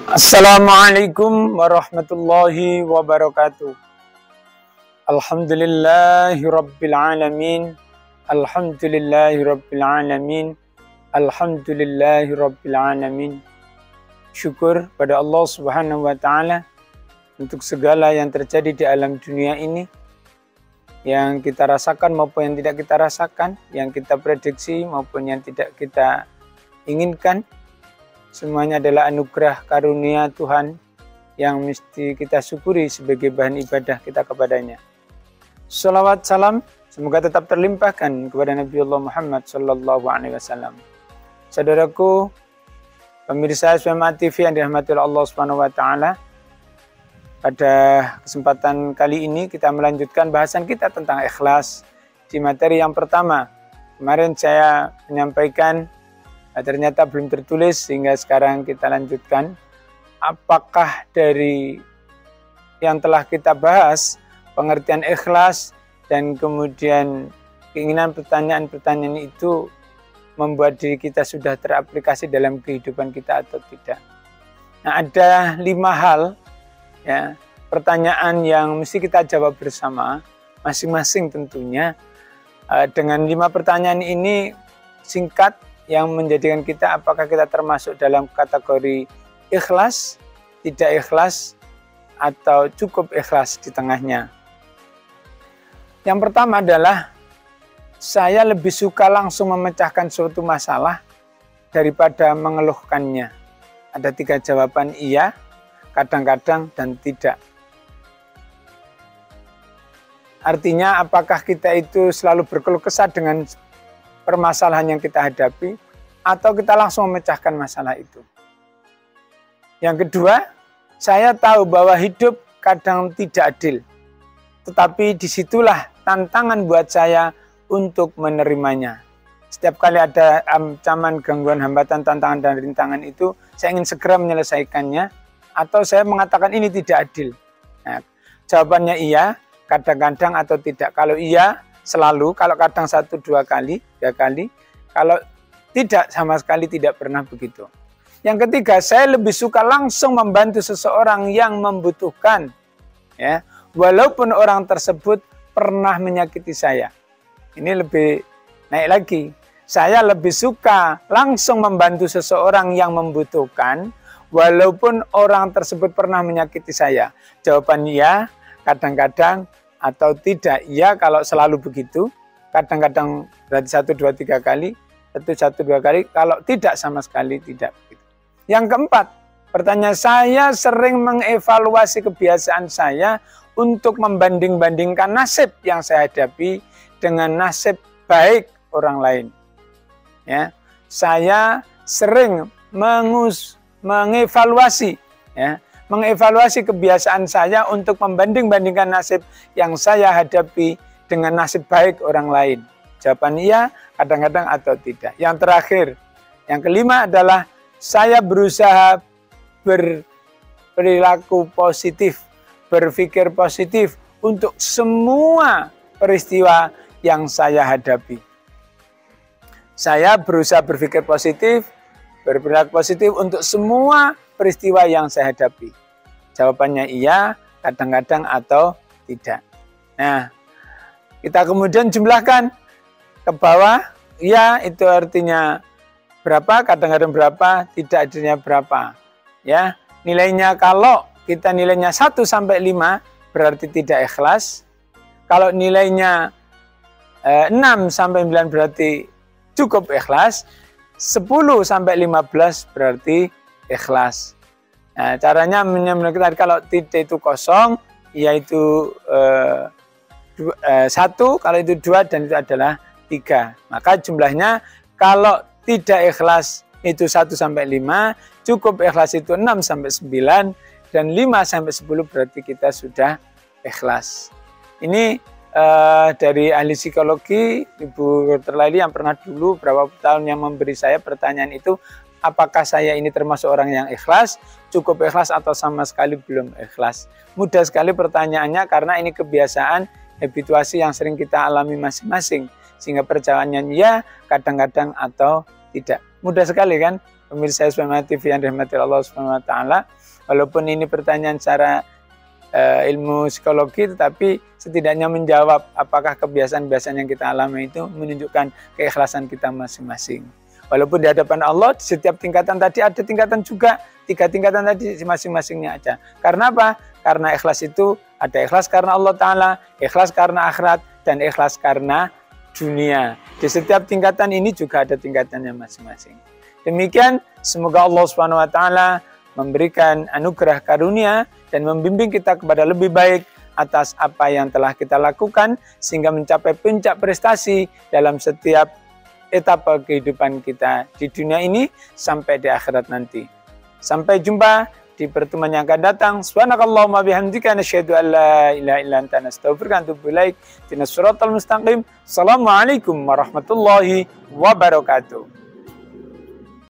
Assalamualaikum warahmatullahi wabarakatuh. Alhamdulillahi rabbil alamin. Alhamdulillahi rabbil alamin. Alhamdulillahi rabbil alamin. Syukur pada Allah Subhanahu wa taala untuk segala yang terjadi di alam dunia ini, yang kita rasakan maupun yang tidak kita rasakan, yang kita prediksi maupun yang tidak kita inginkan. Semuanya adalah anugerah karunia Tuhan yang mesti kita syukuri sebagai bahan ibadah kita kepadanya. Salawat salam semoga tetap terlimpahkan kepada Nabiullah Muhammad sallallahu alaihi wasallam. Saudaraku, pemirsa SMA TV yang dirahmati oleh Allah Subhanahu wa taala, pada kesempatan kali ini kita melanjutkan bahasan kita tentang ikhlas di materi yang pertama. Kemarin saya menyampaikan ternyata belum tertulis, sehingga sekarang kita lanjutkan. Apakah dari yang telah kita bahas, pengertian ikhlas dan kemudian keinginan pertanyaan-pertanyaan itu membuat diri kita sudah teraplikasi dalam kehidupan kita atau tidak? Nah, ada 5 hal ya, pertanyaan yang mesti kita jawab bersama, masing-masing tentunya. Dengan 5 pertanyaan ini singkat, yang menjadikan kita apakah kita termasuk dalam kategori ikhlas, tidak ikhlas, atau cukup ikhlas di tengahnya. Yang pertama adalah, saya lebih suka langsung memecahkan suatu masalah daripada mengeluhkannya. Ada 3 jawaban, iya, kadang-kadang, dan tidak. Artinya apakah kita itu selalu berkeluh kesah dengan permasalahan yang kita hadapi, atau kita langsung memecahkan masalah itu. Yang kedua, saya tahu bahwa hidup kadang tidak adil, tetapi disitulah tantangan buat saya untuk menerimanya. Setiap kali ada ancaman, gangguan, hambatan, tantangan, dan rintangan itu, saya ingin segera menyelesaikannya, atau saya mengatakan ini tidak adil. Nah, jawabannya iya, kadang-kadang, atau tidak. Kalau iya, selalu, kalau kadang 1, 2 kali, 3 kali, kalau tidak sama sekali tidak pernah begitu. Yang ketiga, saya lebih suka langsung membantu seseorang yang membutuhkan, ya, walaupun orang tersebut pernah menyakiti saya. Ini lebih naik lagi. Saya lebih suka langsung membantu seseorang yang membutuhkan, walaupun orang tersebut pernah menyakiti saya. Jawaban iya, kadang-kadang, atau tidak. Ya, kalau selalu begitu, kadang-kadang berarti 1, 2, 3 kali, 1, 2 kali, kalau tidak sama sekali tidak begitu. Yang keempat, pertanyaan, saya sering mengevaluasi kebiasaan saya untuk membanding-bandingkan nasib yang saya hadapi dengan nasib baik orang lain. Ya, saya sering mengevaluasi, ya, mengevaluasi kebiasaan saya untuk membanding-bandingkan nasib yang saya hadapi dengan nasib baik orang lain. Jawaban iya, kadang-kadang, atau tidak. Yang terakhir, yang kelima adalah saya berusaha berperilaku positif, berpikir positif untuk semua peristiwa yang saya hadapi. Saya berusaha berpikir positif, berperilaku positif untuk semua peristiwa yang saya hadapi. Jawabannya iya, kadang-kadang, atau tidak. Nah, kita kemudian jumlahkan ke bawah. Iya itu artinya berapa, kadang-kadang berapa, tidak artinya berapa. Ya, nilainya kalau kita nilainya 1 sampai 5 berarti tidak ikhlas. Kalau nilainya 6 sampai 9 berarti cukup ikhlas. 10 sampai 15 berarti ikhlas. Nah, caranya menentukan kalau titik itu kosong, yaitu 1, kalau itu 2, dan itu adalah 3. Maka jumlahnya kalau tidak ikhlas itu 1 sampai 5, cukup ikhlas itu 6 sampai 9, dan 5 sampai 10 berarti kita sudah ikhlas. Ini dari ahli psikologi, Ibu Dr. Laili, yang pernah dulu berapa tahun yang memberi saya pertanyaan itu, apakah saya ini termasuk orang yang ikhlas, cukup ikhlas, atau sama sekali belum ikhlas. Mudah sekali pertanyaannya, karena ini kebiasaan, habituasi yang sering kita alami masing-masing. Sehingga perjawabannya ya, kadang-kadang, atau tidak. Mudah sekali kan? pemirsa SPMA TV yang dirahmati Allah Subhanahu wa taala. Walaupun ini pertanyaan secara ilmu psikologi, tetapi setidaknya menjawab apakah kebiasaan-kebiasaan yang kita alami itu menunjukkan keikhlasan kita masing-masing. Walaupun di hadapan Allah, di setiap tingkatan tadi ada tingkatan juga, 3 tingkatan tadi masing-masingnya ada. Karena apa? Karena ikhlas itu ada ikhlas karena Allah Ta'ala, ikhlas karena akhirat, dan ikhlas karena dunia. Di setiap tingkatan ini juga ada tingkatannya masing-masing. Demikian, semoga Allah Subhanahu wa taala memberikan anugerah karunia dan membimbing kita kepada lebih baik atas apa yang telah kita lakukan sehingga mencapai puncak prestasi dalam setiap etapa kehidupan kita di dunia ini sampai di akhirat nanti. Sampai jumpa di pertemuan yang akan datang. Subhanakallahumma bihamdika nasyhadu an la ilaha illa anta nastaghfiruka wa natubu ilaik. Ihdinas siratal mustaqim. Assalamualaikum warahmatullahi wabarakatuh.